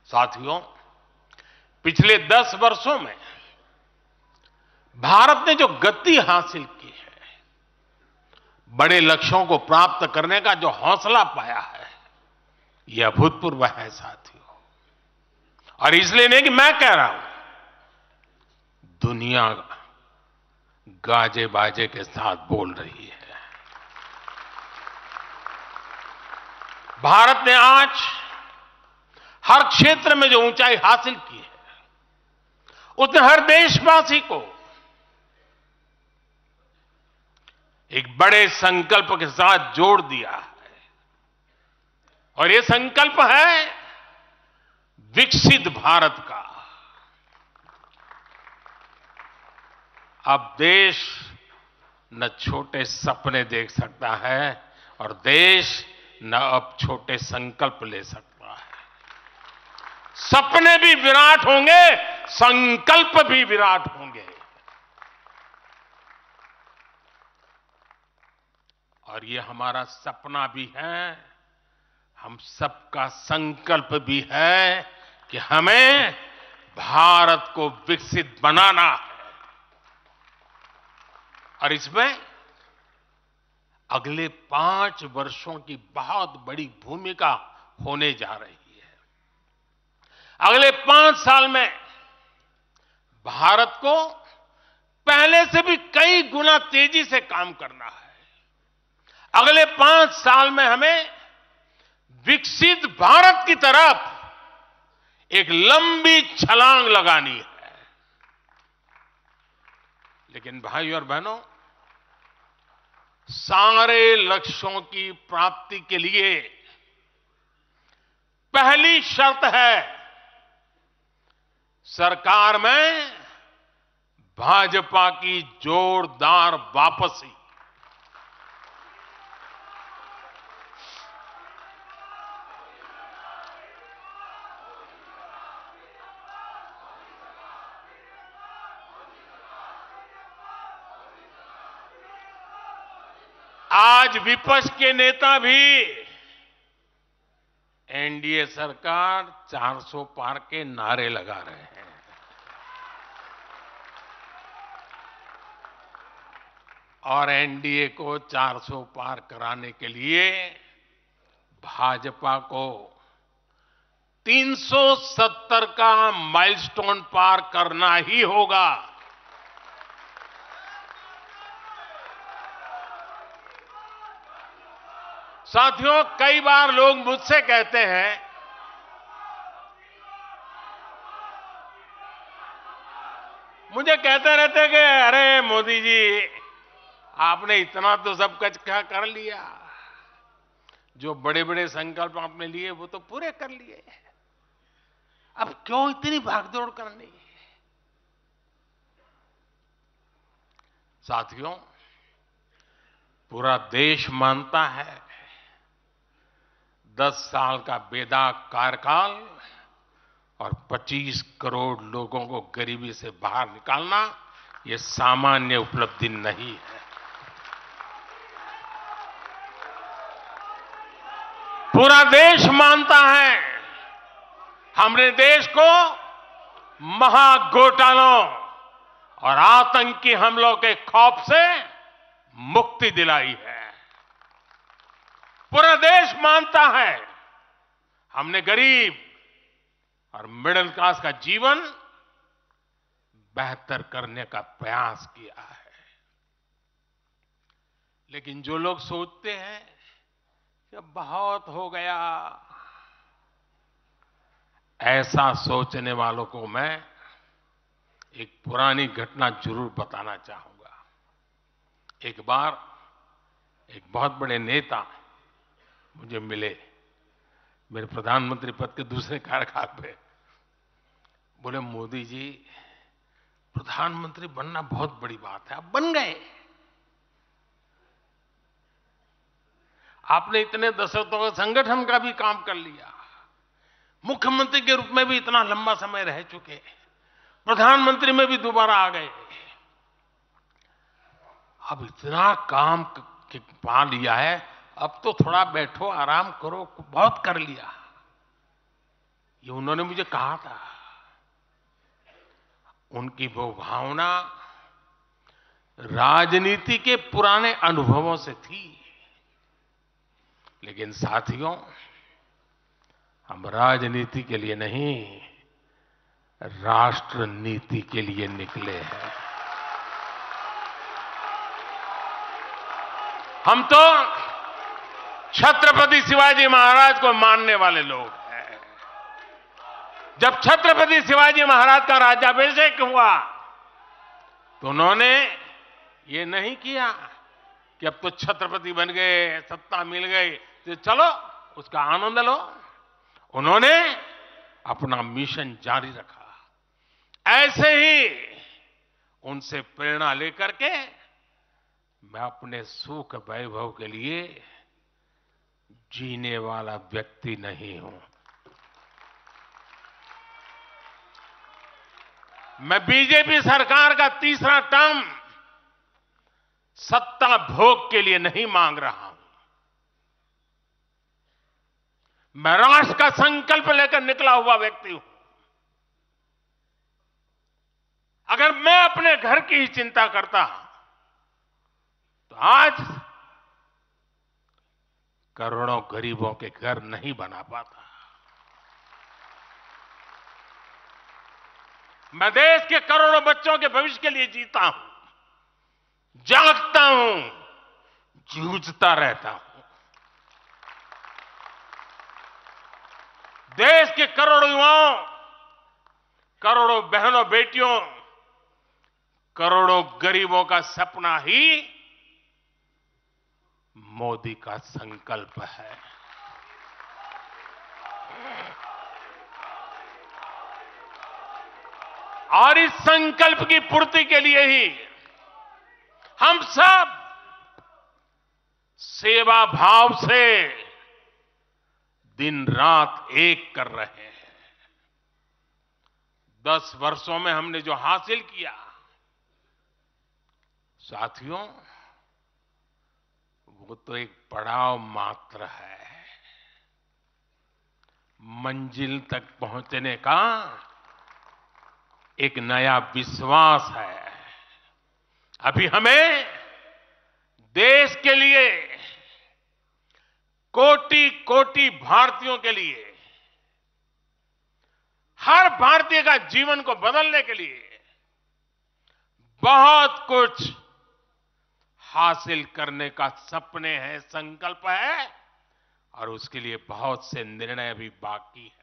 साथियों, पिछले 10 वर्षों में भारत ने जो गति हासिल की है, बड़े लक्ष्यों को प्राप्त करने का जो हौसला पाया है, यह अभूतपूर्व है साथियों। और इसलिए नहीं कि मैं कह रहा हूं, दुनिया गाजे बाजे के साथ बोल रही है। भारत ने आज हर क्षेत्र में जो ऊंचाई हासिल की है, उसने हर देशवासी को एक बड़े संकल्प के साथ जोड़ दिया है। और यह संकल्प है विकसित भारत का। अब देश न छोटे सपने देख सकता है और देश न अब छोटे संकल्प ले सकता है। सपने भी विराट होंगे, संकल्प भी विराट होंगे। और ये हमारा सपना भी है, हम सबका संकल्प भी है कि हमें भारत को विकसित बनाना है। और इसमें अगले 5 वर्षों की बहुत बड़ी भूमिका होने जा रही है। अगले 5 साल में भारत को पहले से भी कई गुना तेजी से काम करना है। अगले 5 साल में हमें विकसित भारत की तरफ एक लंबी छलांग लगानी है। लेकिन भाई और बहनों, सारे लक्ष्यों की प्राप्ति के लिए पहली शर्त है सरकार में भाजपा की जोरदार वापसी। आज विपक्ष के नेता भी एनडीए सरकार 400 पार के नारे लगा रहे हैं। और एनडीए को 400 पार कराने के लिए भाजपा को 370 का माइलस्टोन पार करना ही होगा। साथियों, कई बार लोग मुझसे कहते हैं मुझे कहते रहते कि अरे मोदी जी, आपने इतना तो सब कुछ कर लिया, जो बड़े बड़े संकल्प आपने लिए वो तो पूरे कर लिए, अब क्यों इतनी भागदौड़ करनी। साथियों, पूरा देश मानता है 10 साल का बेदाग कार्यकाल और 25 करोड़ लोगों को गरीबी से बाहर निकालना ये सामान्य उपलब्धि नहीं है। पूरा देश मानता है हमने देश को महाघोटालों और आतंकी हमलों के खौफ से मुक्ति दिलाई है। पूरा देश मानता है हमने गरीब और मिडिल क्लास का जीवन बेहतर करने का प्रयास किया है। लेकिन जो लोग सोचते हैं कि बहुत हो गया, ऐसा सोचने वालों को मैं एक पुरानी घटना जरूर बताना चाहूंगा। एक बार एक बहुत बड़े नेता मुझे मिले, मेरे प्रधानमंत्री पद के दूसरे कार्यकाल पे। बोले, मोदी जी, प्रधानमंत्री बनना बहुत बड़ी बात है, आप बन गए। आपने इतने दशकों का संगठन का भी काम कर लिया, मुख्यमंत्री के रूप में भी इतना लंबा समय रह चुके, प्रधानमंत्री में भी दोबारा आ गए, अब इतना काम पा लिया है, अब तो थोड़ा बैठो, आराम करो, बहुत कर लिया। ये उन्होंने मुझे कहा था। उनकी वो भावना राजनीति के पुराने अनुभवों से थी। लेकिन साथियों, हम राजनीति के लिए नहीं, राष्ट्र नीति के लिए निकले हैं। हम तो छत्रपति शिवाजी महाराज को मानने वाले लोग हैं। जब छत्रपति शिवाजी महाराज का राज्याभिषेक हुआ तो उन्होंने ये नहीं किया कि अब तो छत्रपति बन गए, सत्ता मिल गई तो चलो उसका आनंद लो। उन्होंने अपना मिशन जारी रखा। ऐसे ही उनसे प्रेरणा लेकर के मैं अपने सुख वैभव के लिए जीने वाला व्यक्ति नहीं हूं। मैं बीजेपी सरकार का तीसरा टर्म सत्ता भोग के लिए नहीं मांग रहा हूं। मैं राष्ट्र का संकल्प लेकर निकला हुआ व्यक्ति हूं। अगर मैं अपने घर की ही चिंता करता तो आज करोड़ों गरीबों के घर नहीं बना पाता। मैं देश के करोड़ों बच्चों के भविष्य के लिए जीता हूं, जागता हूं, जूझता रहता हूं। देश के करोड़ों युवाओं, करोड़ों बहनों बेटियों, करोड़ों गरीबों का सपना ही मोदी का संकल्प है। और इस संकल्प की पूर्ति के लिए ही हम सब सेवा भाव से दिन रात एक कर रहे हैं। 10 वर्षों में हमने जो हासिल किया, साथियों, वो तो एक पड़ाव मात्र है। मंजिल तक पहुंचने का एक नया विश्वास है। अभी हमें देश के लिए, कोटि कोटि भारतीयों के लिए, हर भारतीय का जीवन को बदलने के लिए बहुत कुछ हासिल करने का सपने हैं, संकल्प है, और उसके लिए बहुत से निर्णय भी बाकी हैं।